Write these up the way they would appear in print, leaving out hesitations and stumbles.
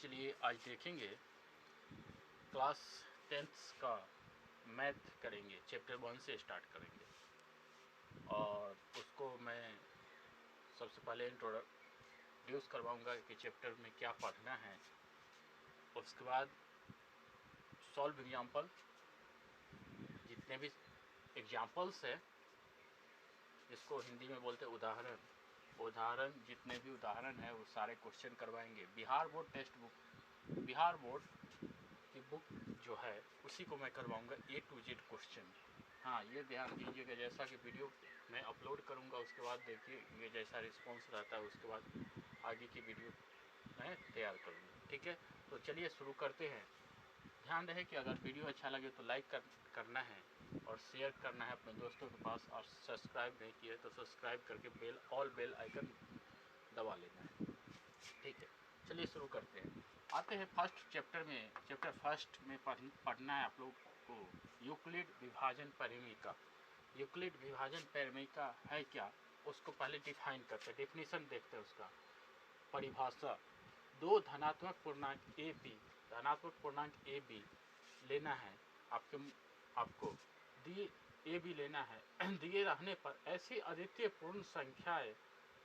चलिए आज देखेंगे क्लास 10th का मैथ करेंगे, चैप्टर 1 से स्टार्ट करेंगे और उसको मैं सबसे पहले इंट्रोड्यूस करवाऊंगा कि चैप्टर में क्या पढ़ना है। उसके बाद सॉल्व एग्जाम्पल, जितने भी एग्जाम्पल्स है जिसको हिंदी में बोलते हैं उदाहरण, जितने भी उदाहरण है वो सारे क्वेश्चन करवाएंगे। Bihar board text book, Bihar board की बुक जो है उसी को मैं करवाऊंगा A to Z क्वेश्चन। हाँ, ये ध्यान दीजिएगा, जैसा कि वीडियो मैं अपलोड करूंगा उसके बाद देखिए जैसा रिस्पांस रहता है उसके बाद आगे की वीडियो मैं तैयार करूँगा। ठीक है, तो चलिए शुरू करते हैं। ध्यान रहे कि अगर वीडियो अच्छा लगे तो लाइक करना है और शेयर करना है अपने दोस्तों के पास, और सब्सक्राइब नहीं किया तो सब्सक्राइब करके ऑल बेल आइकन दबा लेना है। ठीक है, चलिए शुरू करते हैं। आते हैं फर्स्ट चैप्टर में। चैप्टर फर्स्ट में पढ़ना है आप लोग को यूक्लिड विभाजन परिमेयिका। यूक्लिड विभाजन परिमेयिका है क्या, उसको पहले डिफाइन करते हैं, डेफिनेशन देखते हैं उसका। परिभाषा, दो धनात्मक पूर्णांक ए बी लेना है आपको दिए ए बी लेना है दिए रहने पर ऐसी अद्वितीय पूर्ण संख्याएं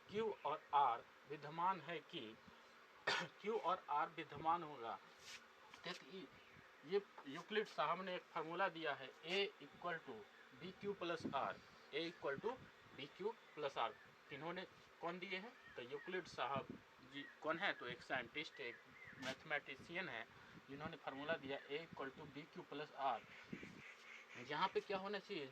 Q और R विद्यमान है कि Q और R विद्यमान होगा। ये यूक्लिड साहब ने एक फार्मूला दिया है, A equal to B Q plus R, A equal to B Q plus R. इन्होंने कौन दिए हैं, तो यूक्लिड साहब जी कौन है, तो एक साइंटिस्ट, एक मैथमेटिशियन है जिन्होंने फार्मूला दिया A equal to B Q plus R. यहाँ पे क्या होना चाहिए,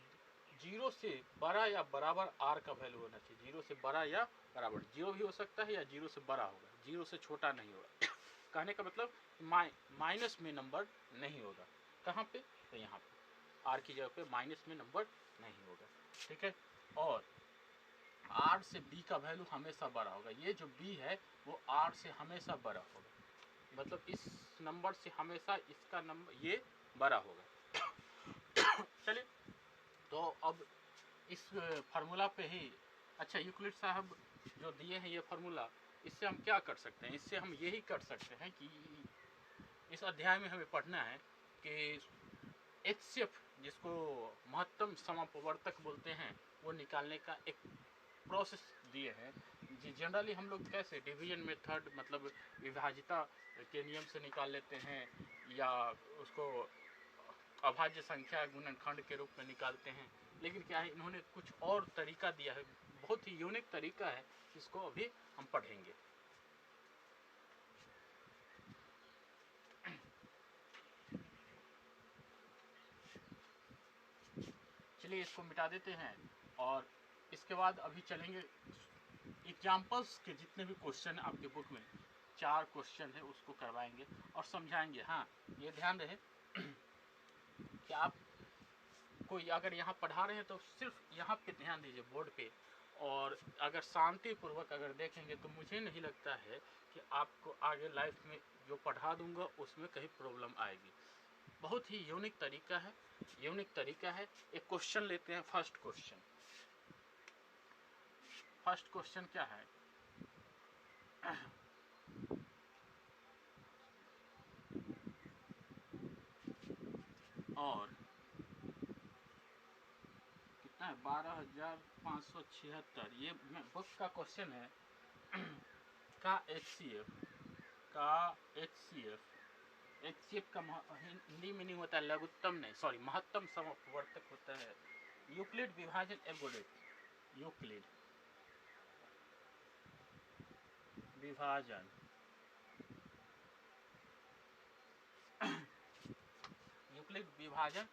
0 से बड़ा या बराबर R का वैल्यू होना चाहिए। 0 से बड़ा या बराबर, 0 भी हो सकता है या 0 से बड़ा होगा, 0 से छोटा नहीं होगा। कहने का मतलब माइनस में नंबर नहीं होगा। कहाँ पे, तो यहाँ पे R की जगह पे माइनस में नंबर नहीं होगा। ठीक है, और R से B का वैल्यू हमेशा बड़ा होगा। ये जो B है वो R से हमेशा बड़ा होगा, मतलब इस नंबर से हमेशा इसका नंबर ये बड़ा होगा। चलिए, तो अब इस फार्मूला पे ही, अच्छा यूक्लिड साहब जो दिए हैं ये फार्मूला, इससे हम क्या कर सकते हैं, इससे हम यही कर सकते हैं कि इस अध्याय में हमें पढ़ना है कि HCF जिसको महत्तम समापवर्तक बोलते हैं वो निकालने का एक प्रोसेस दिए हैं। जी जनरली हम लोग कैसे डिवीजन मेथड, मतलब विभाजिता के नियम से निकाल लेते हैं, या उसको अभाज्य संख्या गुणनखंड के रूप में निकालते हैं। लेकिन क्या है, इन्होंने कुछ और तरीका दिया है, बहुत ही यूनिक तरीका है, इसको अभी हम पढ़ेंगे। चलिए इसको मिटा देते हैं और इसके बाद अभी चलेंगे एग्जाम्पल्स के जितने भी क्वेश्चन आपके बुक में 4 क्वेश्चन है उसको करवाएंगे और समझाएंगे। हाँ, ये ध्यान रहे कि आप कोई अगर यहाँ पढ़ा रहे हैं तो सिर्फ यहाँ पे ध्यान दीजिए बोर्ड पे, और अगर शांतिपूर्वक अगर देखेंगे तो मुझे नहीं लगता है कि आपको आगे लाइफ में जो पढ़ा दूंगा उसमें कहीं प्रॉब्लम आएगी। बहुत ही यूनिक तरीका है। एक क्वेश्चन लेते हैं। फर्स्ट क्वेश्चन क्या है, और कितना है, 12,576। ये बुक का क्वेश्चन है का HCF का हिंदी में नहीं होता है लघुत्तम, नहीं सॉरी महत्तम समवर्तक होता है यूक्लिड विभाजन एल्गोरिथम। यूक्लिड विभाजन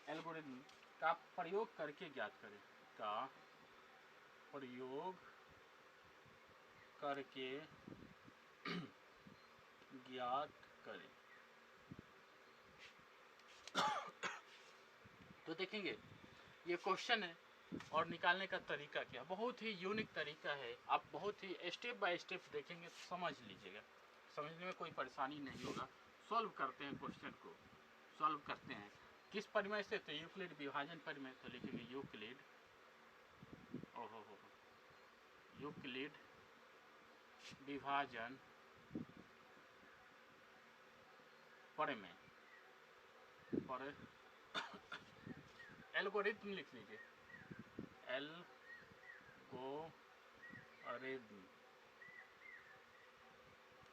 एल्गोरिथम का प्रयोग करके ज्ञात करें, तो देखेंगे ये क्वेश्चन है और निकालने का तरीका क्या, बहुत ही यूनिक तरीका है। आप बहुत ही स्टेप बाय स्टेप देखेंगे तो समझ लीजिएगा, समझने में कोई परेशानी नहीं होगा। सॉल्व करते हैं, क्वेश्चन को सॉल्व करते हैं किस परिमेय से, तो यूक्लिड विभाजन परिमेय। तो लिखेंगे यूक्लिड ओहो हो, यूक्लिड विभाजन प्रमेय पर एल्गोरिथम लिख लीजिए, एल्गोरिथम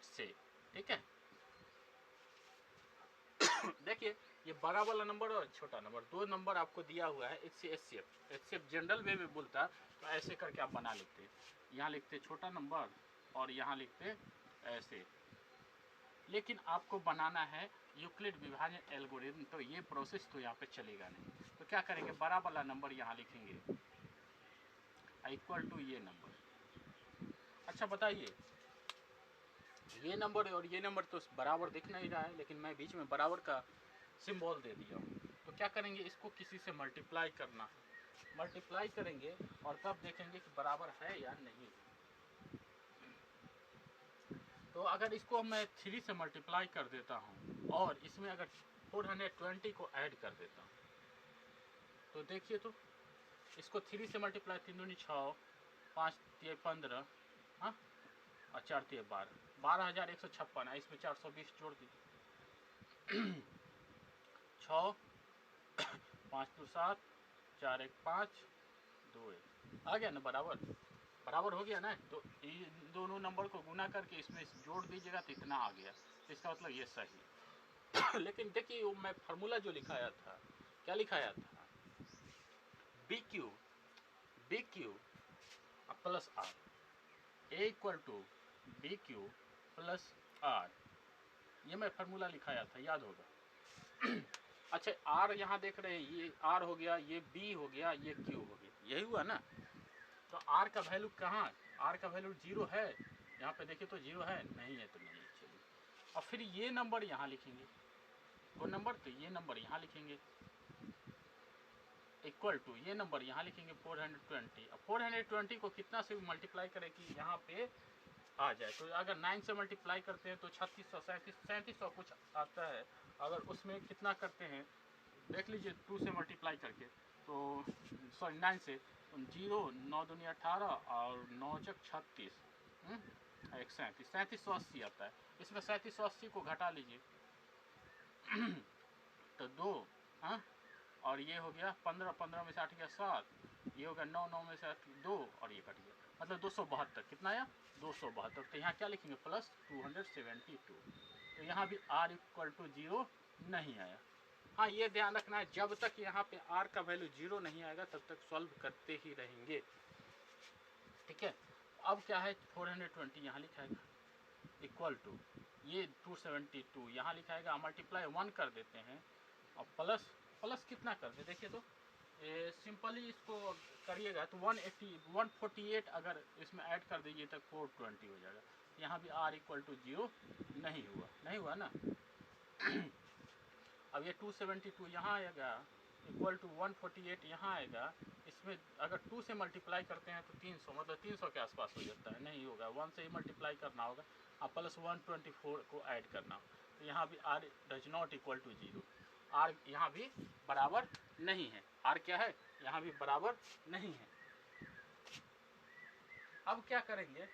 से, ठीक है। देखिए ये बड़ा वाला नंबर और छोटा नंबर, दो नंबर आपको दिया हुआ है। एक से एचसीएफ जनरल वे में बोलता तो ऐसे करके आप बना लेते, यहाँ लिखते छोटा नंबर और यहाँ लिखते ऐसे, लेकिन आपको बनाना है यूक्लिड विभाजन एल्गोरिथम, तो ये प्रोसेस तो यहाँ पे चलेगा नहीं। तो क्या करेंगे, बड़ा वाला नंबर यहाँ लिखेंगे इक्वल टू ये नंबर। अच्छा बताइए, ये नंबर और ये नंबर तो बराबर दिख नहीं रहा है, लेकिन मैं बीच में बराबर का सिंबल दे दिया हूँ। तो क्या करेंगे, इसको किसी से मल्टीप्लाई करना है, मल्टीप्लाई करेंगे और तब देखेंगे कि बराबर है या नहीं। तो अगर इसको मैं 3 से मल्टीप्लाई कर देता हूँ और इसमें अगर 420 को ऐड कर देता हूँ, तो देखिए तो इसको 3 से मल्टीप्लाई, 3 दूनी 6, 5 तिये 15, हाँ और 4 तिये 12, 12,156 है। इसमें 420 जोड़ दीजिए, 6 5 2 7 4 1 5 2 1, आ गया ना बराबर, बराबर हो गया ना। तो इन दोनों नंबर को गुना करके इसमें जोड़ दीजिएगा तो इतना आ गया, तो इसका मतलब ये सही। लेकिन देखिए वो मैं फार्मूला जो लिखाया था, क्या लिखाया था, B Q plus R, A equal to B Q plus R, ये मैं फार्मूला लिखाया था, याद होगा। अच्छा आर यहाँ देख रहे हैं, ये आर हो गया, ये बी हो गया, ये क्यू हो गया, यही हुआ ना। तो आर का वैल्यू कहाँ, आर का वैल्यू 0 है, यहाँ पे देखिए तो 0 है, नहीं है तो नहीं। चलिए और फिर ये नंबर यहाँ लिखेंगे, वो नंबर तो ये नंबर यहाँ लिखेंगे, इक्वल टू ये नंबर यहाँ लिखेंगे 420। अब 420 को कितना से मल्टीप्लाई करें कि यहाँ पे आ जाए, तो अगर 9 से मल्टीप्लाई करते हैं तो 3600 3700 कुछ आता है। अगर उसमें कितना करते हैं देख लीजिए, 2 से मल्टीप्लाई करके, तो सॉरी 9 से, 0 9 दूनी 18 और 9 चक 36, एक 3780 आता है। इसमें 3780 को घटा लीजिए तो 2, हाँ और ये हो गया 15, 15 में से 8 गया 7, ये हो गया 9, 9 में से 2 और ये कट गया, मतलब 272। कितना आया 272। तो यहाँ क्या लिखेंगे प्लस 272। तो यहाँ भी आर इक्वल टू 0 नहीं आया। हाँ ये ध्यान रखना है, जब तक यहाँ पे आर का वैल्यू 0 नहीं आएगा तब तक सॉल्व करते ही रहेंगे, ठीक है। अब क्या है 420 यहाँ लिखाएगा इक्वल टू ये 272 यहाँ लिखाएगा, मल्टीप्लाई 1 कर देते हैं और प्लस प्लस कितना कर दे, देखिए तो सिंपली इसको करिएगा तो 148 अगर इसमें ऐड कर दीजिए तक 420 हो जाएगा। यहाँ भी r इक्वल टू 0 नहीं हुआ ना। अब ये 272 यहाँ आएगा इक्वल टू 148 यहाँ आएगा, इसमें अगर 2 से मल्टीप्लाई करते हैं तो 300, मतलब 300 के आसपास हो जाता है, नहीं होगा, 1 से ही मल्टीप्लाई करना होगा और प्लस 124 को ऐड करना होगा। तो यहाँ भी r does not equal to 0, R यहाँ भी बराबर नहीं है, आर क्या है यहाँ भी बराबर नहीं है। अब क्या करेंगे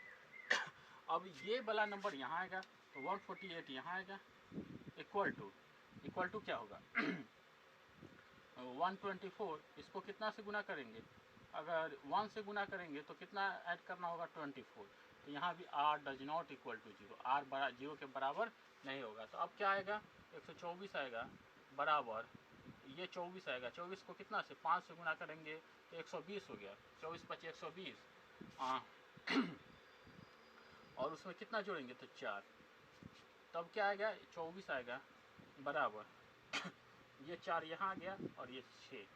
अब ये वाला नंबर यहाँ आएगा तो 148 यहाँ आएगा इक्वल टू क्या होगा 124, इसको कितना से गुना करेंगे, अगर 1 से गुना करेंगे तो कितना ऐड करना होगा 24। तो यहाँ भी r does not equal to 0, r 0 के बराबर नहीं होगा। तो अब क्या आएगा 124 आएगा बराबर ये 24 आएगा, 24 को कितना से 5 से गुना करेंगे तो 120 हो गया, 24 × 5 = 120 और उसमें कितना जोड़ेंगे तो 4, तब क्या आएगा 24 आएगा बराबर ये 4 यहाँ आ गया और ये 6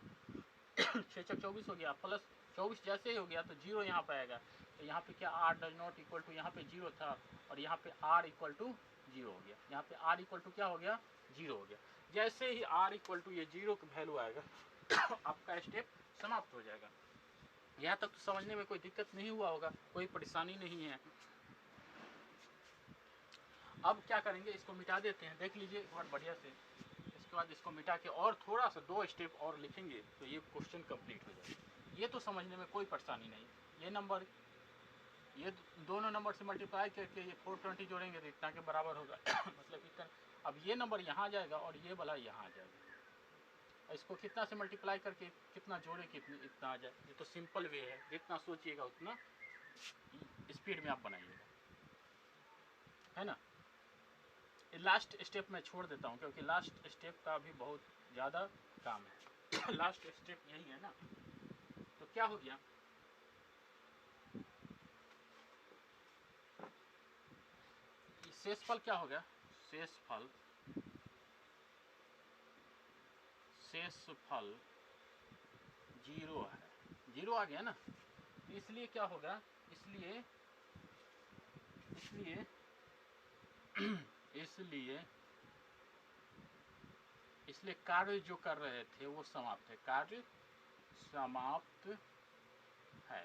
6 × 24 हो गया, प्लस 24 जैसे ही हो गया तो 0 यहाँ पे आएगा। तो यहाँ पे क्या r does not equal to, यहाँ पे 0 था और यहाँ पे r इक्वल टू 0 हो गया, यहाँ पे r इक्वल टू क्या हो गया 0 हो गया। जैसे ही r इक्वल टू ये 0 का वैल्यू आएगा आपका स्टेप समाप्त हो जाएगा। यहाँ तक तो समझने में कोई दिक्कत नहीं हुआ होगा, कोई परेशानी नहीं है। अब क्या करेंगे, इसको मिटा देते हैं, देख लीजिए एक बार बढ़िया से। इसके बाद इसको मिटा के और थोड़ा सा 2 स्टेप और लिखेंगे तो ये क्वेश्चन कंप्लीट हो जाएगा। ये तो समझने में कोई परेशानी नहीं। ये नंबर, ये दोनों नंबर से मल्टीप्लाई करके ये 420 जोड़ेंगे तो इतना के बराबर होगा मतलब इतना। अब ये नंबर यहाँ जाएगा और ये वाला यहाँ आ जाएगा। इसको कितना से मल्टीप्लाई करके कितना जोड़े कि इतना आ जाए। ये तो सिंपल वे है, जितना सोचिएगा उतना स्पीड में आप बनाइएगा, है ना। लास्ट स्टेप मैं छोड़ देता हूँ क्योंकि लास्ट स्टेप का भी बहुत ज़्यादा काम है लास्ट स्टेप यही है ना। तो क्या हो गया, शेषफल क्या हो गया, शेषफल जीरो है, जीरो आ गया ना। तो इसलिए क्या होगा, इसलिए इसलिए इसलिए इसलिए कार्य जो कर रहे थे वो समाप्त है, कार्य समाप्त है।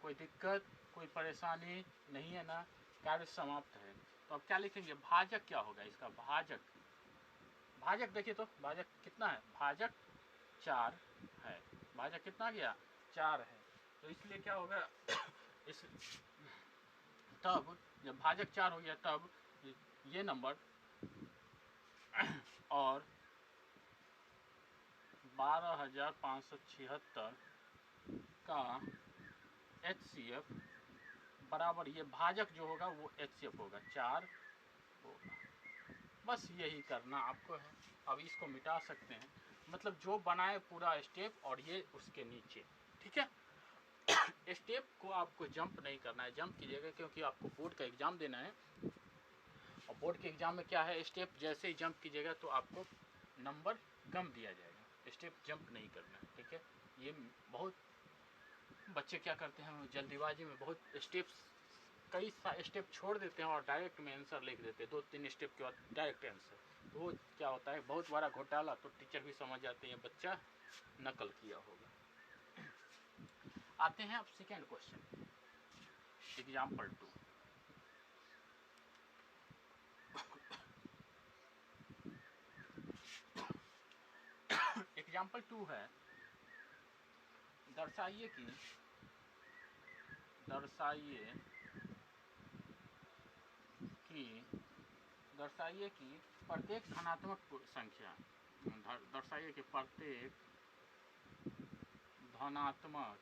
कोई दिक्कत कोई परेशानी नहीं है ना, कार्य समाप्त है। तो अब क्या लिखेंगे, भाजक क्या होगा इसका, भाजक, भाजक देखिए तो भाजक कितना है, भाजक 4 है, भाजक कितना गया 4 है। तो इसलिए क्या होगा इस तब जब भाजक 4 हो गया तब ये नंबर और 12,576 का HCF बराबर, ये भाजक जो होगा वो HCF होगा 4 होगा। बस यही करना आपको है। अब इसको मिटा सकते हैं, मतलब जो बनाए पूरा स्टेप और ये उसके नीचे, ठीक है। स्टेप को आपको जंप नहीं करना है, जंप कीजिएगा क्योंकि आपको बोर्ड का एग्ज़ाम देना है और बोर्ड के एग्ज़ाम में क्या है, स्टेप जैसे ही जंप कीजिएगा तो आपको नंबर कम दिया जाएगा, स्टेप जंप नहीं करना है, ठीक है। ये बहुत बच्चे क्या करते हैं जल्दीबाजी में बहुत स्टेप्स, कई स्टेप छोड़ देते हैं और डायरेक्ट में आंसर लिख देते हैं, 2-3 स्टेप के बाद डायरेक्ट आंसर। तो वो क्या होता है बहुत बड़ा घोटाला, तो टीचर भी समझ जाते हैं बच्चा नकल किया होगा। आते हैं अब सेकेंड क्वेश्चन, एग्जाम्पल 2। एग्जाम्पल 2 है, दर्शाइए कि प्रत्येक धनात्मक संख्या, दर्शाइए कि प्रत्येक धनात्मक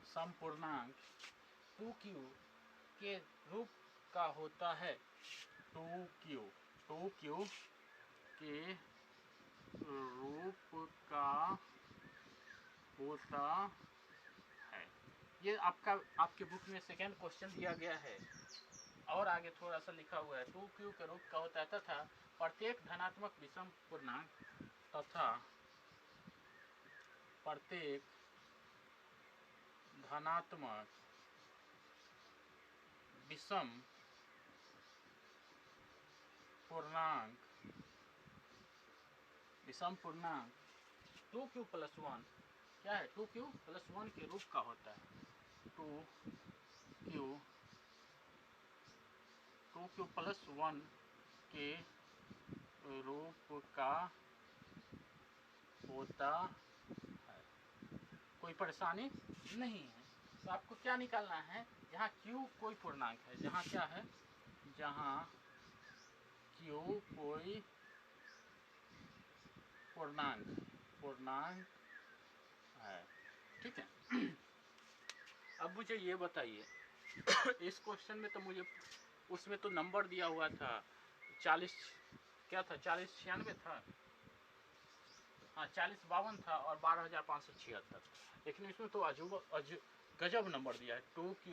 समपूर्णांक 2q के रूप का होता है, 2q के रूप का होता है। ये आपके बुक में सेकेंड क्वेश्चन दिया गया है और आगे थोड़ा सा लिखा हुआ है, 2q के रूप का होता है तथा प्रत्येक धनात्मक विषम पूर्णांक तथा प्रत्येक धनात्मक विषम पूर्णांक 2q + 1 क्या है, 2q + 1 के रूप का होता है, 2q + 1 के रूप का होता है। कोई परेशानी नहीं है। तो आपको क्या निकालना है, जहाँ q कोई पूर्णांक है, जहाँ क्या है, जहाँ q कोई पूर्णांक है, ठीक है। अब मुझे ये बताइए इस क्वेश्चन में तो मुझे उसमें तो नंबर दिया हुआ था 40, क्या था 4096 था, हाँ 4052 था और 12,576, लेकिन इसमें तो गजब नंबर दिया है, 2q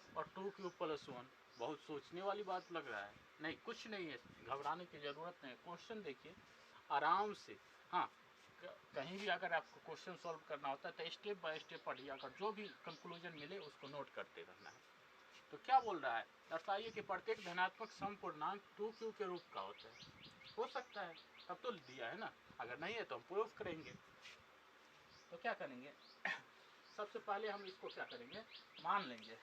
और 2q + 1। बहुत सोचने वाली बात लग रहा है। नहीं कुछ नहीं है, घबराने की ज़रूरत नहीं है। क्वेश्चन देखिए आराम से, हाँ कहीं भी अगर आपको क्वेश्चन सॉल्व करना होता है तो स्टेप बाय स्टेप पढ़िए, अगर जो भी कंक्लूजन मिले उसको नोट करते रहना है। तो क्या बोल रहा है, दर्शाइए कि प्रत्येक धनात्मक समपूर्णांक 2q के रूप का होता है। हो सकता है, तब तो दिया है ना, अगर नहीं है तो हम प्रूफ करेंगे। तो क्या करेंगे सबसे पहले हम इसको क्या करेंगे, मान लेंगे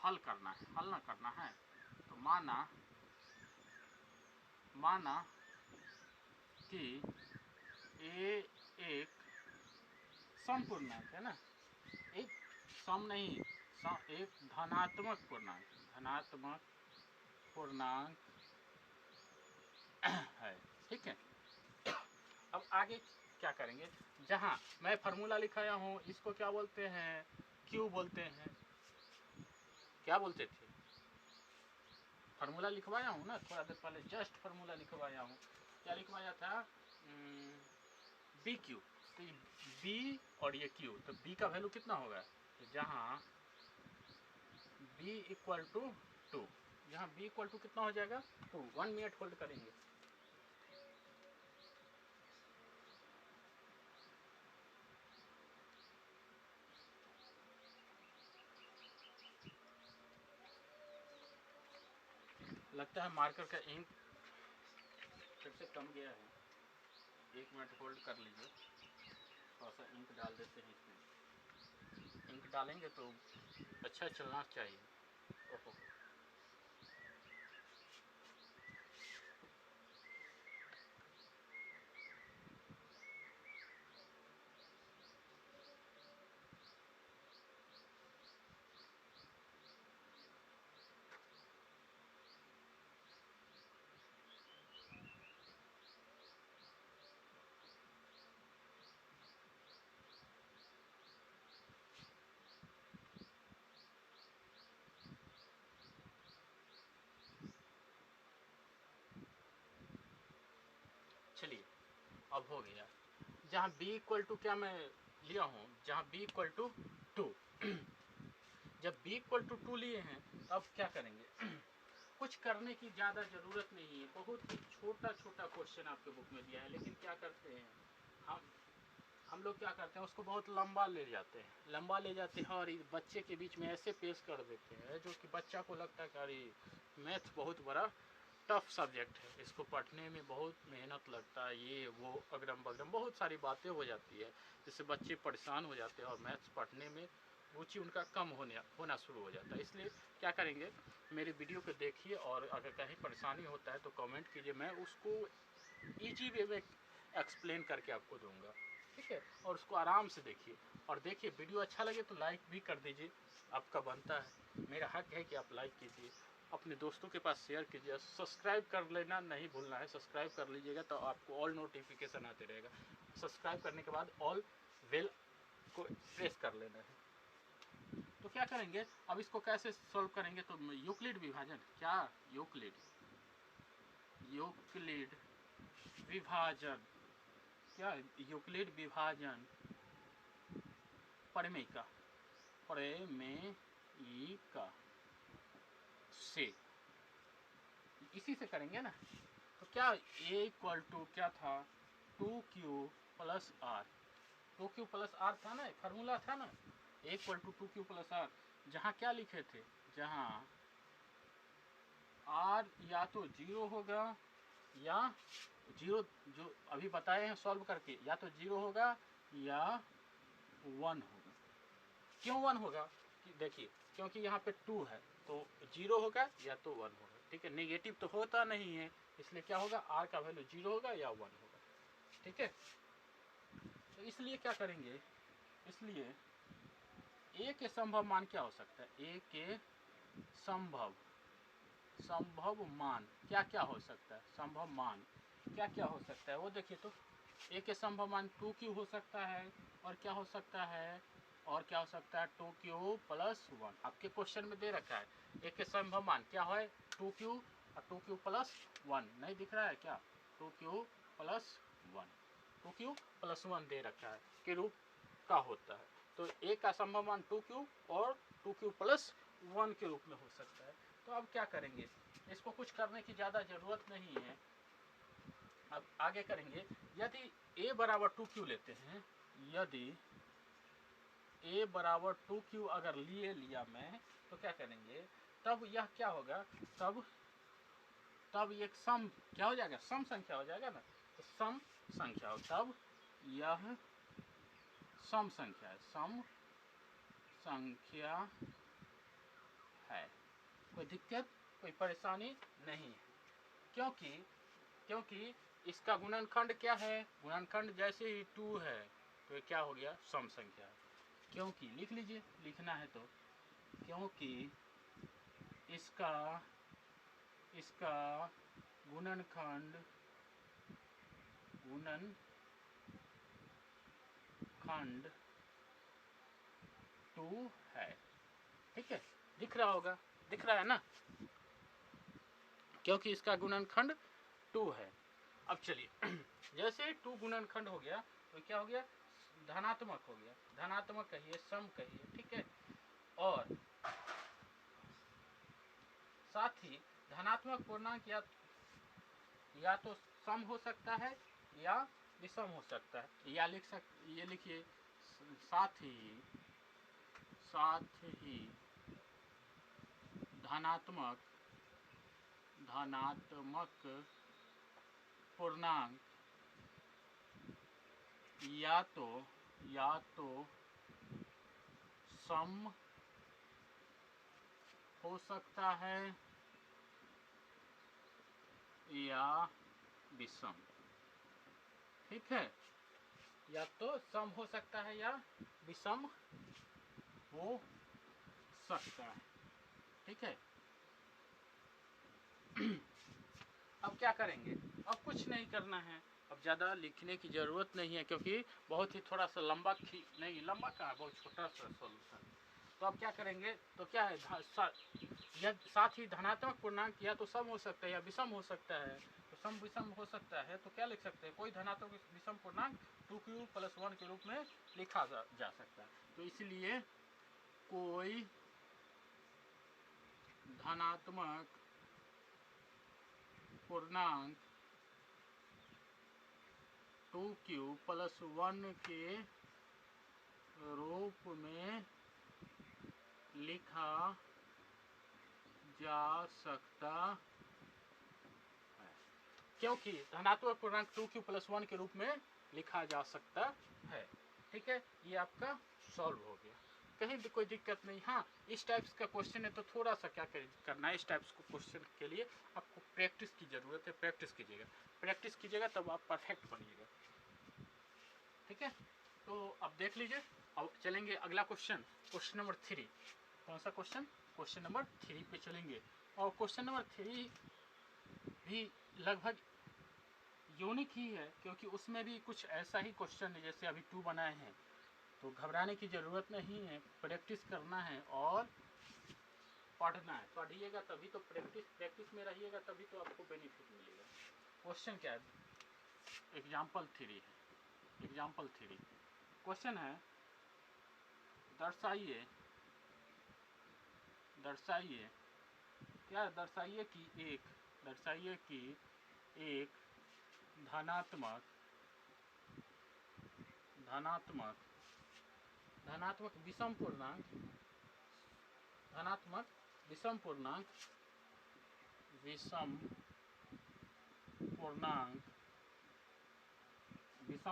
हल करना है, हल ना करना है। तो माना कि ए एक समपूर्णांक है ना, एक सम नहीं, एक धनात्मक पूर्णांक है, ठीक है। अब आगे क्या करेंगे, जहां मैं फार्मूला लिखाया हूं इसको क्या बोलते हैं, क्यू बोलते हैं। क्या बोलते थे, फार्मूला लिखवाया हूं ना थोड़ा देर पहले, जस्ट फार्मूला लिखवाया हूं। क्या लिखवाया था, बी क्यू। तो बी और ये क्यू, तो बी का वैल्यू कितना होगा, तो जहां बी इक्वल टू 2, जहां बी इक्वल टू कितना हो जाएगा 2। 1 मिनट होल्ड करेंगे। लगता है मार्कर का इंक फिर से कम गया है, 1 मिनट होल्ड कर लीजिए, थोड़ा सा इंक डाल देते हैं इसमें। इंक डालेंगे तो अच्छा चलना चाहिए। ओहो, चलिए अब हो गया। जहाँ b इक्वल टू क्या मैं लिया हूँ, जहाँ b इक्वल टू 2, जब b इक्वल टू 2 लिए हैं तो अब क्या करेंगे, कुछ करने की ज़्यादा ज़रूरत नहीं है, बहुत ही छोटा छोटा क्वेश्चन आपके बुक में दिया है। लेकिन क्या करते हैं हम लोग, क्या करते हैं उसको बहुत लंबा ले जाते हैं और बच्चे के बीच में ऐसे पेश कर देते हैं जो कि बच्चा को लगता है कि अरे मैथ बहुत बड़ा टफ सब्जेक्ट है, इसको पढ़ने में बहुत मेहनत लगता है, ये वो अगरम बगरम बहुत सारी बातें हो जाती है, जिससे बच्चे परेशान हो जाते हैं और मैथ्स पढ़ने में रुचि उनका कम होना शुरू हो जाता है। इसलिए क्या करेंगे, मेरे वीडियो को देखिए और अगर कहीं परेशानी होता है तो कमेंट कीजिए, मैं उसको ईजी वे में एक्सप्लेन करके आपको दूंगा, ठीक है। और उसको आराम से देखिए, और देखिए वीडियो अच्छा लगे तो लाइक भी कर दीजिए, आपका बनता है, मेरा हक है कि आप लाइक कीजिए, अपने दोस्तों के पास शेयर कीजिए। सब्सक्राइब कर लेना नहीं भूलना है, सब्सक्राइब कर लीजिएगा तो आपको ऑल नोटिफिकेशन आते रहेगा। सब्सक्राइब करने के बाद ऑल बेल को प्रेस कर लेना है। तो क्या करेंगे, अब इसको कैसे सॉल्व करेंगे, तो यूक्लिड विभाजन, क्या यूक्लिड विभाजन, क्या यूक्लिड विभाजन परिमेयिका से, इसी से करेंगे ना। तो क्या a इक्वल टू क्या था 2q plus are, 2q plus are था ना, फार्मूला था ना, a equal to 2q plus R. जहाँ क्या लिखे थे, जहाँ r या तो 0 होगा या 0, जो अभी बताए हैं सॉल्व करके, या तो 0 होगा या 1 होगा। क्यों 1 होगा, देखिए क्योंकि यहाँ पे 2 है तो 0 होगा या तो 1 होगा, ठीक है। नेगेटिव तो होता नहीं है, इसलिए क्या होगा, r का वैल्यू 0 होगा या 1 होगा, ठीक है। तो इसलिए क्या करेंगे, इसलिए a के संभव मान क्या हो सकता है, a के संभव मान क्या क्या हो सकता है, संभव मान क्या क्या हो सकता है वो देखिए। तो a के संभव मान 2q हो सकता है, और क्या हो सकता है, और क्या हो सकता है 2q प्लस 1, आपके क्वेश्चन में दे रखा है a के संभव मान क्या है 2q, और 2q प्लस 1 नहीं दिख रहा है क्या, 2q प्लस 1, 2q प्लस 1 दे रखा है के रूप का होता है। तो a का संभव मान 2q और 2q प्लस 1 के रूप में हो सकता है। तो अब क्या करेंगे, इसको कुछ करने की ज़्यादा ज़रूरत नहीं है। अब आगे करेंगे, यदि a बराबर 2q लेते हैं, यदि a बराबर 2q अगर लिया मैं, तो क्या करेंगे, तब यह क्या होगा, तब एक सम क्या हो जाएगा, सम संख्या हो जाएगा ना, तो सम संख्या हो, तब यह सम संख्या है, सम संख्या है, दिक्कत, कोई परेशानी नहीं है, क्योंकि इसका गुणनखंड क्या है, गुणनखंड जैसे ही 2 है तो ये क्या हो गया, सम संख्या है। क्योंकि लिख लीजिए, लिखना है तो, क्योंकि इसका गुणनखंड 2 है। ठीक है, दिख रहा होगा, दिख रहा है ना, क्योंकि इसका गुणनखंड 2 है। अब चलिए जैसे 2 गुणनखंड हो गया तो क्या हो गया, धनात्मक हो गया, धनात्मक कहिए, सम कहिए, ठीक है। और साथ ही धनात्मक पूर्णांक या तो सम हो सकता है या विषम हो सकता है, या ये लिखिए, साथ ही धनात्मक पूर्णांक या तो सम हो सकता है या विषम। ठीक है, या तो सम हो सकता है या विषम हो सकता है। ठीक है अब क्या करेंगे, अब कुछ नहीं करना है, अब ज़्यादा लिखने की ज़रूरत नहीं है, क्योंकि बहुत ही थोड़ा सा लंबा नहीं, लंबा कहाँ, बहुत छोटा सा सॉल्यूशन। तो अब क्या करेंगे, तो क्या है, साथ ही धनात्मक पूर्णांक या तो सम हो सकता है या विषम हो सकता है। तो सम विषम हो सकता है तो क्या लिख सकते हैं, कोई धनात्मक विषम पूर्णांक 2q + 1 के रूप में लिखा जा सकता है। तो इसलिए कोई धनात्मक पूर्णांक 2q + 1 के रूप में लिखा जा सकता है, क्योंकि धनात्मक पूर्णांक 2q + 1 के रूप में लिखा जा सकता है। ठीक है, ये आपका सॉल्व हो गया, कहीं भी कोई दिक्कत नहीं। हाँ, इस टाइप्स का क्वेश्चन है तो थोड़ा सा क्या करना है, इस टाइप्स को क्वेश्चन के लिए आपको प्रैक्टिस की ज़रूरत है, प्रैक्टिस कीजिएगा तब आप परफेक्ट बनिएगा। ठीक है, तो अब देख लीजिए, अब चलेंगे अगला क्वेश्चन नंबर 3। कौन सा क्वेश्चन नंबर 3 पे चलेंगे। और क्वेश्चन नंबर 3 भी लगभग यूनिक ही है, क्योंकि उसमें भी कुछ ऐसा ही क्वेश्चन है जैसे अभी 2 बनाए हैं। तो घबराने की ज़रूरत नहीं है, प्रैक्टिस करना है और पढ़ना है। पढ़िएगा तभी तो, प्रैक्टिस में रहिएगा तभी तो आपको बेनिफिट मिलेगा। क्वेश्चन क्या है, एग्जाम्पल 3 है। एग्जाम्पल 3 क्वेश्चन है, दर्शाइए क्या, दर्शाइए कि एक धनात्मक विषम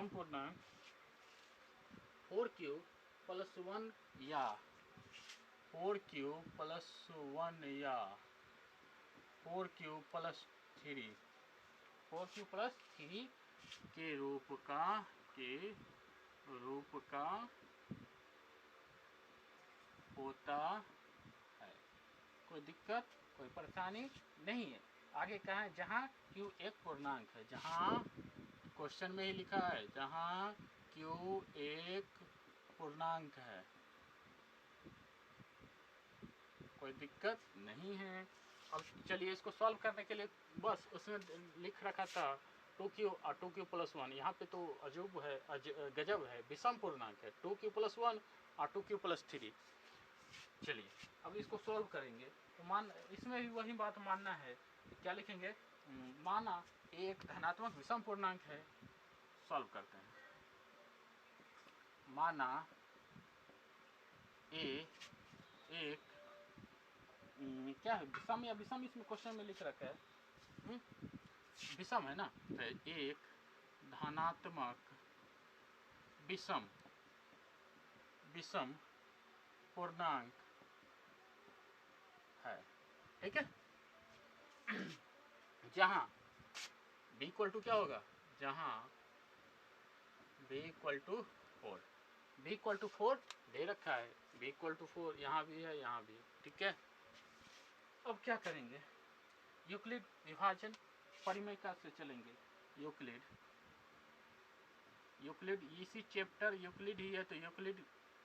पूर्णांक 4q + 1 या 4q + 1 या 4q + 3 के रूप का होता है। कोई दिक्कत, कोई परेशानी नहीं है। आगे कहाँ है, जहाँ q एक पूर्णांक है, जहाँ क्वेश्चन में ही लिखा है, जहाँ q एक पूर्णांक है, कोई दिक्कत नहीं है। अब चलिए इसको सॉल्व करने के लिए बस उसमें लिख रखा था 2q और 2q + 1। यहाँ पे तो अजूब है, गजब है, विषम पूर्णांक है, 2q + 1 और 2q + 3। चलिए अब इसको सॉल्व करेंगे तो इसमें भी वही बात मानना है। क्या लिखेंगे, माना एक धनात्मक विषम पूर्णांक है। सॉल्व करते हैं। माना एक क्या है, विषम या विषम, इसमें क्वेश्चन में लिख रखा है विषम है ना। तो एक धनात्मक विषम पूर्णांक है। ठीक है। जहाँ b इक्वल टू क्या होगा, जहाँ b equal to 4, b equal to 4 दे रखा है, b इक्वल टू 4 यहाँ भी है, यहाँ भी है, ठीक है। अब क्या करेंगे, यूक्लिड विभाजन परिमेय से चलेंगे। यूक्लिड इसी चैप्टर यूक्लिड ही है तो यूक्लिड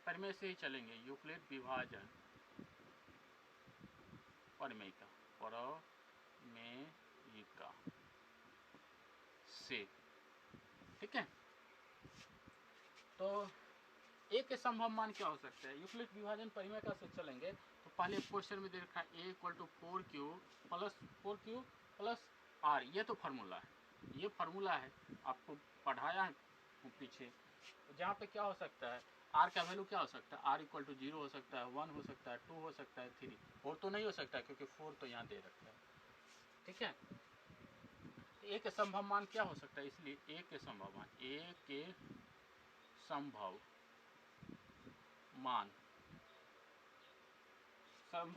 परिमेय से ही चलेंगे। यूक्लिड विभाजन परिमेय से, ठीक है। तो ए के संभव मान क्या हो सकता है, यूक्लिड विभाजन परिमेय से चलेंगे तो पहले क्वेश्चन में दे रखा है a equal to 4q plus r, ये तो फार्मूला है, ये फार्मूला है, आपको पढ़ाया है पीछे। जहाँ पे क्या हो सकता है, r का वैल्यू क्या हो सकता है, r इक्वल टू 0 हो सकता है, 1 हो सकता है, 2 हो सकता है, 3, 4 तो नहीं हो सकता क्योंकि 4 तो यहाँ दे रखा है, ठीक है। ए के संभव मान क्या हो सकता है, इसलिए ए के संभव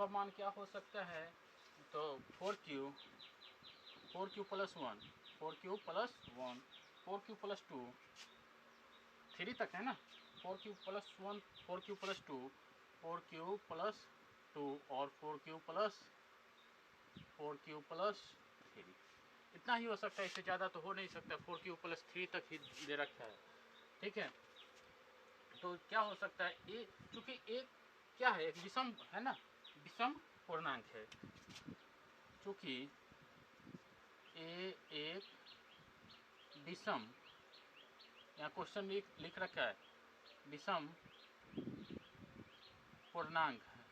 मान क्या हो सकता है, तो 4q प्लस 1, 4q प्लस 2, 3 तक है ना, 4q plus 1, 4q plus 2, 4q plus 2 और 4q प्लस 3, इतना ही हो सकता है, इससे ज़्यादा तो हो नहीं सकता, 4q प्लस 3 तक ही दे रखा है, ठीक है। तो क्या हो सकता है, ए चूँकि ए क्या है, एक विषम है ना, विषम पूर्णांक है, चूँकि ए एक विषम, यहाँ क्वेश्चन लिख रखा है विषम पूर्णांक है,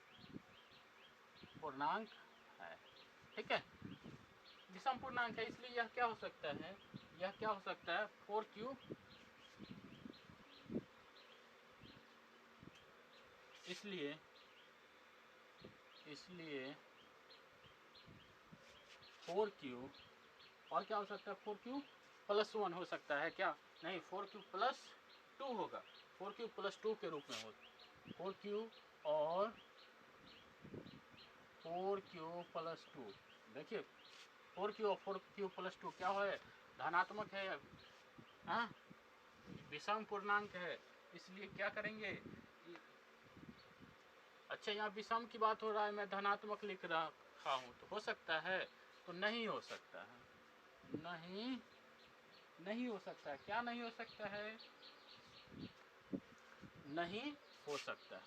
ठीक है, विषम पूर्णांक है, इसलिए यह क्या हो सकता है, 4q, इसलिए 4q, और क्या हो सकता है, 4q प्लस 1 हो सकता है, क्या नहीं, 4q प्लस 2 होगा, 4q प्लस 2 के रूप में हो, 4q और 4q प्लस 2, देखिए 4q और 4q प्लस 2 क्या है, धनात्मक है, हाँ विषम पूर्णांक है, इसलिए क्या करेंगे, अच्छा यहाँ विषम की बात हो रहा है, मैं धनात्मक लिख रहा हूँ, तो हो सकता है, तो नहीं हो सकता है, नहीं हो सकता है, क्या नहीं हो सकता है, नहीं हो सकता है,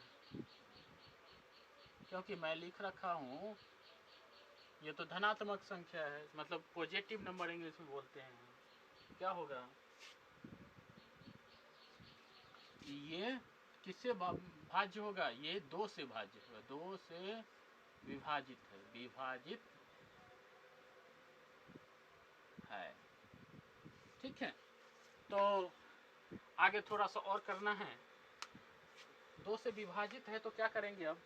क्योंकि मैं लिख रखा हूँ ये तो धनात्मक संख्या है, मतलब पॉजिटिव नंबर इंग्लिश में बोलते हैं, क्या होगा, ये किससे भाज्य होगा, ये 2 से भाज्य होगा, 2 से विभाजित है, ठीक है। तो आगे थोड़ा सा और करना है, 2 से विभाजित है तो क्या करेंगे, अब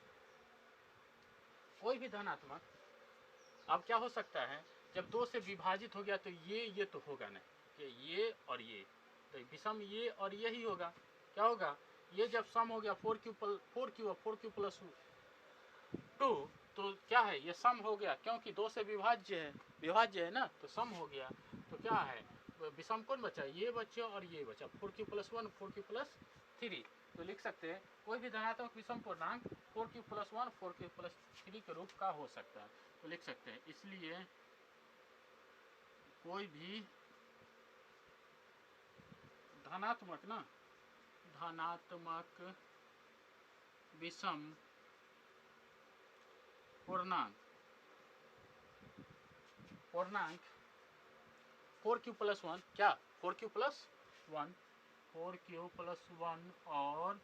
कोई भी धनात्मक, अब क्या हो सकता है, जब 2 से विभाजित हो गया तो ये तो होगा नहीं, कि ये और ये तो विषम ये और ये ही होगा, क्या होगा, ये जब सम हो गया 4q और 4q प्लस 2, तो क्या है, ये सम हो गया, क्योंकि 2 से विभाज्य है ना, तो सम हो गया, तो क्या है, विषम कौन बचा, ये बचा और ये बचा, 4q प्लस 1, 4q प्लस 3, तो लिख सकते हैं कोई भी धनात्मक विषम पूर्णांक 4q प्लस 1, 4q प्लस 3 के रूप का हो सकता है, तो लिख सकते हैं, इसलिए कोई भी धनात्मक विषम पूर्णांक 4q प्लस 1, क्या 4q प्लस 1, 4q प्लस 1 और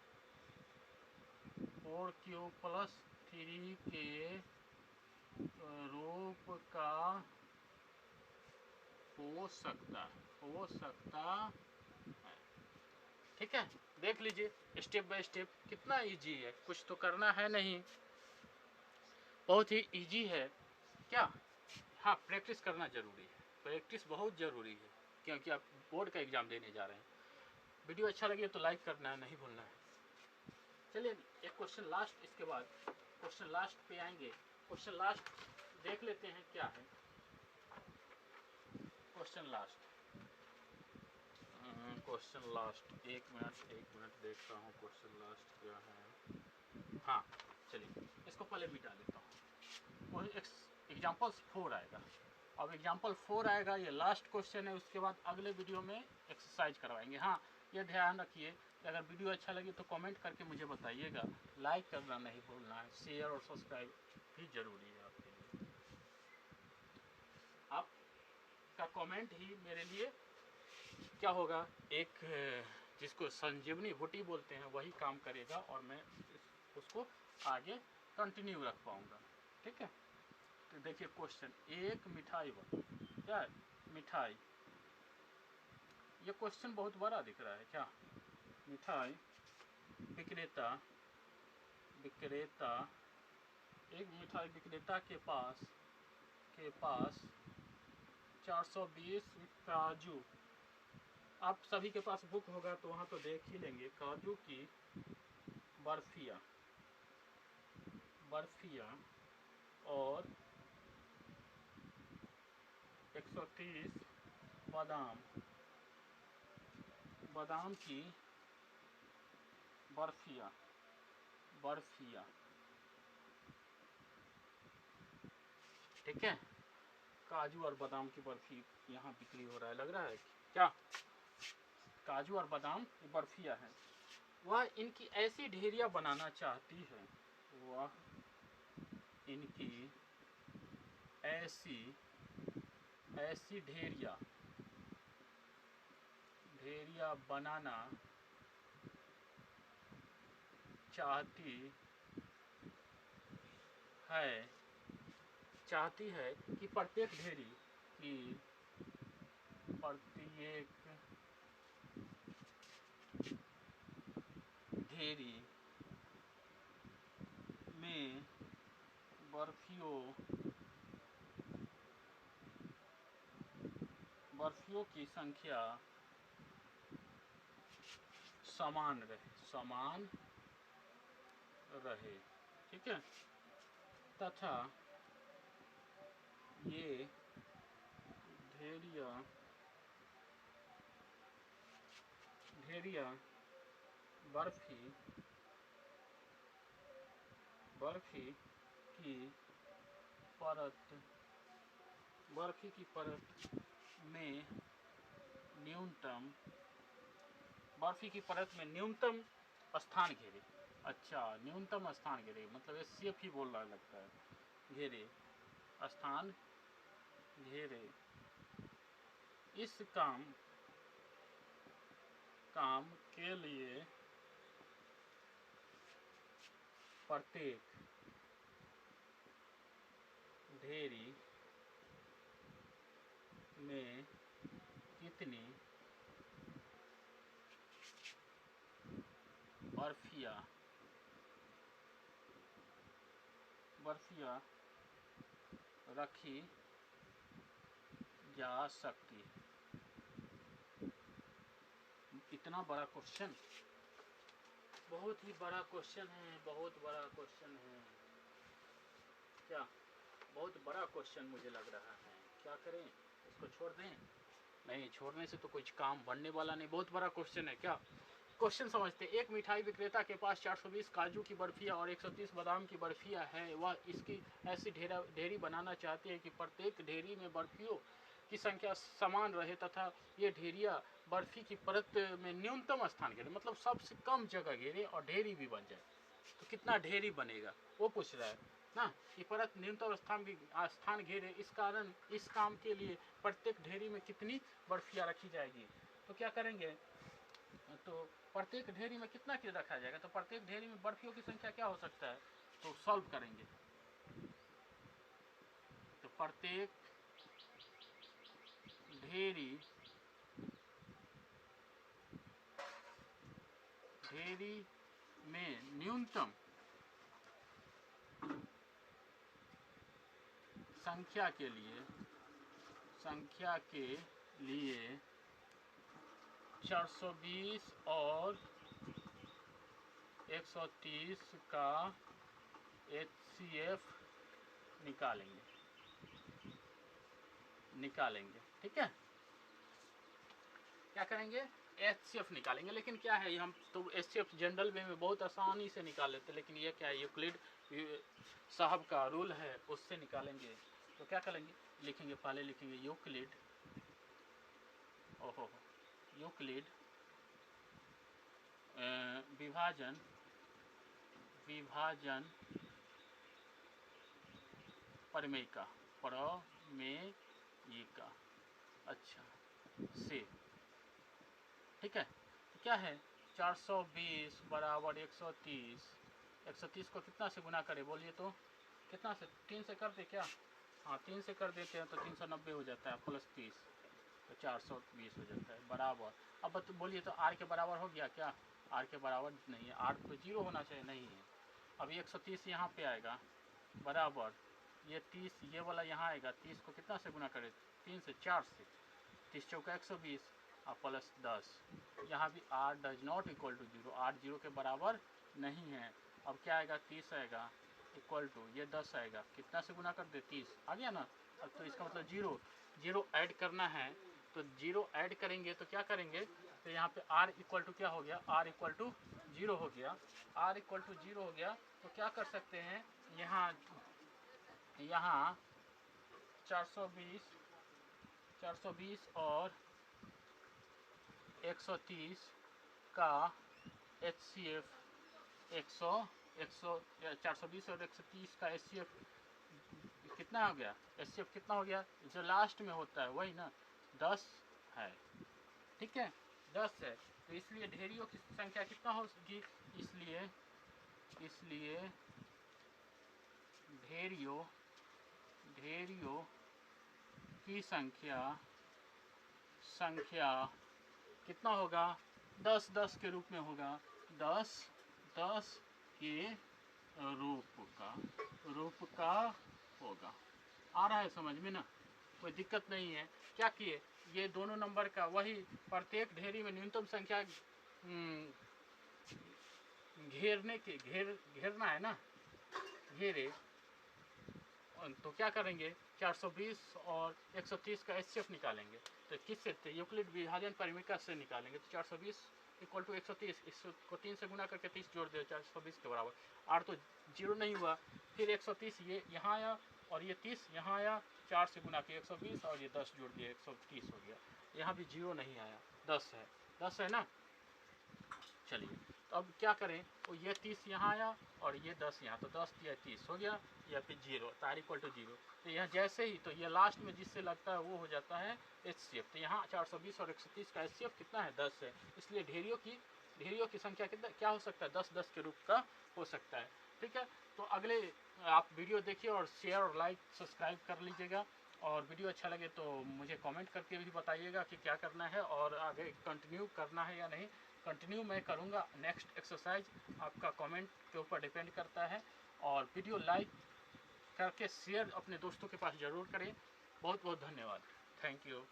4q प्लस 3 के रूप का हो सकता है, ठीक है। देख लीजिए स्टेप बाय स्टेप, कितना इजी है, कुछ तो करना है नहीं, बहुत ही इजी है, क्या, हाँ प्रैक्टिस करना जरूरी है, प्रैक्टिस बहुत ज़रूरी है, क्योंकि आप बोर्ड का एग्ज़ाम देने जा रहे हैं। वीडियो अच्छा लगे तो लाइक करना है, नहीं भूलना है। चलिए एक क्वेश्चन लास्ट, इसके बाद क्वेश्चन लास्ट पे आएंगे, क्वेश्चन लास्ट देख लेते हैं क्या है क्वेश्चन लास्ट। क्वेश्चन लास्ट, एक मिनट देखता हूँ क्वेश्चन लास्ट क्या है। हाँ चलिए इसको पहले मिटा लेता हूँ। वो एग्जाम्पल 4 आएगा। अब एग्जाम्पल 4 आएगा, ये लास्ट क्वेश्चन है। उसके बाद अगले वीडियो में एक्सरसाइज करवाएंगे। हाँ ये ध्यान रखिए कि अगर वीडियो अच्छा लगे तो कमेंट करके मुझे बताइएगा। लाइक करना नहीं भूलना है, शेयर और सब्सक्राइब भी ज़रूरी है आपके लिए। आपका कमेंट ही मेरे लिए क्या होगा, एक जिसको संजीवनी बूटी बोलते हैं वही काम करेगा और मैं उसको आगे कंटिन्यू रख पाऊँगा। ठीक है, तो देखिए क्वेश्चन, एक मिठाई क्या है, मिठाई। ये क्वेश्चन बहुत बड़ा दिख रहा है क्या। मिठाई विक्रेता एक मिठाई विक्रेता के पास 420 काजू। आप सभी के पास बुक होगा तो वहाँ तो देख ही लेंगे। काजू की बर्फिया और 130 बादाम की बर्फिया। ठीक है, काजू और बादाम की बर्फी यहाँ बिक्री हो रहा है। लग रहा है क्या, काजू और बादाम की बर्फिया है। वह इनकी ऐसी ढेरियाँ बनाना चाहती है, वह इनकी ऐसी ढेरियाँ बनाना चाहती है कि प्रत्येक ढेरी में बर्फियों की संख्या समान रहे। ठीक है, तथा ये ढेरियाँ बर्फी की परत में न्यूनतम स्थान घेरे। अच्छा, न्यूनतम स्थान घेरे मतलब ये सेफ ही बोल रहा लगता है। स्थान घेरे। इस काम के लिए प्रत्येक ढेरी में कितनी बर्फियाँ रखी जा सकती है। इतना बड़ा क्वेश्चन, बहुत ही बड़ा क्वेश्चन है, क्या बहुत बड़ा क्वेश्चन मुझे लग रहा है। क्या करें, इसको छोड़ दें? नहीं, छोड़ने से तो कुछ काम बनने वाला नहीं। बहुत बड़ा क्वेश्चन है क्या। क्वेश्चन समझते। एक मिठाई विक्रेता के पास 420 काजू की बर्फियाँ और 130 बादाम की बर्फियाँ है। वह इसकी ऐसी ढेरी बनाना चाहती है कि प्रत्येक ढेरी में बर्फियों की संख्या समान रहे तथा ये ढेरियाँ बर्फी की परत में न्यूनतम स्थान घेरे, मतलब सबसे कम जगह घेरे और ढेरी भी बन जाए। तो कितना ढेरी बनेगा वो पूछ रहा है ना, कि परत न्यूनतम स्थान घेरे। इस कारण इस काम के लिए प्रत्येक ढेरी में कितनी बर्फियाँ रखी जाएगी। तो क्या करेंगे, तो प्रत्येक ढेरी में कितना रखा जाएगा, तो प्रत्येक ढेरी में बर्फियों की संख्या क्या हो सकता है, तो सॉल्व करेंगे। तो प्रत्येक ढेरी में न्यूनतम संख्या के लिए 420 और 130 का HCF निकालेंगे। निकालेंगे। ठीक है, क्या करेंगे, HCF निकालेंगे। लेकिन क्या है, हम तो HCF जनरल वे में बहुत आसानी से निकाल लेते हैं, लेकिन ये क्या है, यूक्लिड साहब का रूल है, उससे निकालेंगे। तो क्या करेंगे, लिखेंगे, पहले लिखेंगे यूक्लिड, ओहो यूक्लिड विभाजन प्रमेयिका, अच्छा से, ठीक है। तो क्या है, 420 बराबर 130, 130 को कितना से गुना करें बोलिए तो, कितना से, 3 से कर दे क्या, हाँ 3 से कर देते हैं तो 390 हो जाता है, प्लस 30 तो 420 हो जाता है, बराबर। अब तो बोलिए तो आर के बराबर हो गया क्या, आर के बराबर नहीं है, आर तो 0 होना चाहिए, नहीं है। अब 130 यहाँ पे आएगा, बराबर ये 30, ये वाला यहाँ आएगा, 30 को कितना से गुना करें, 3 से, 4 से, 30 चौका 120 और प्लस 10, यहाँ भी r does not equal to 0, r 0 के बराबर नहीं है। अब क्या आएगा, 30 आएगा इक्वल टू ये 10 आएगा, कितना से गुना कर दे, 30 आ गया ना। अब तो इसका मतलब 0 ऐड करना है, तो 0 ऐड करेंगे तो क्या करेंगे, तो यहाँ पे r इक्वल टू क्या हो गया, r इक्वल टू 0 हो गया, r इक्वल टू 0 हो गया। तो क्या कर सकते हैं, यहाँ 420 और 130 का HCF 420 और 130 का HCF कितना हो गया, HCF कितना हो गया, जो लास्ट में होता है वही ना, 10 है। ठीक है, 10 है, तो इसलिए ढेरियों की संख्या कितना होगी, इसलिए ढेरियों की संख्या कितना होगा, 10 के रूप में होगा, 10 के रूप का होगा। आ रहा है समझ में ना, कोई दिक्कत नहीं है। क्या किए, ये दोनों नंबर का वही प्रत्येक ढेरी में न्यूनतम संख्या घेरना है ना, घेरे, तो क्या करेंगे, 420 और 130 का HCF निकालेंगे। तो किससे, यूक्लिड विभाजन परिमेयिका से निकालेंगे। तो 420 इक्वल टू 130, इसको 3 से गुना करके 30 जोड़ दे, 420 के बराबर। आर तो 0 नहीं हुआ, फिर 130 ये यहाँ आया और ये 30 यहाँ आया, 4 से गुना के 120 और ये 10 जोड़ दिया, 130 हो गया। यहाँ भी 0 नहीं आया, 10 है ना। चलिए, तो अब क्या करें, तो ये 30 यहाँ आया और ये 10 यहाँ, तो 10 या 30 हो गया, या फिर 0, तार इक्वल टू 0। तो यहाँ जैसे ही, तो ये लास्ट में जिससे लगता है वो हो जाता है HCF। तो यहाँ 420 और 130 का HCF कितना है, 10 है। इसलिए ढेरियों की संख्या कितना क्या हो सकता है, 10 के रूप का हो सकता है। ठीक है, तो अगले आप वीडियो देखिए और शेयर और लाइक सब्सक्राइब कर लीजिएगा। और वीडियो अच्छा लगे तो मुझे कमेंट करके भी बताइएगा कि क्या करना है और आगे कंटिन्यू करना है या नहीं। कंटिन्यू मैं करूँगा, नेक्स्ट एक्सरसाइज आपका कमेंट के ऊपर डिपेंड करता है। और वीडियो लाइक करके शेयर अपने दोस्तों के पास ज़रूर करें। बहुत बहुत धन्यवाद, थैंक यू।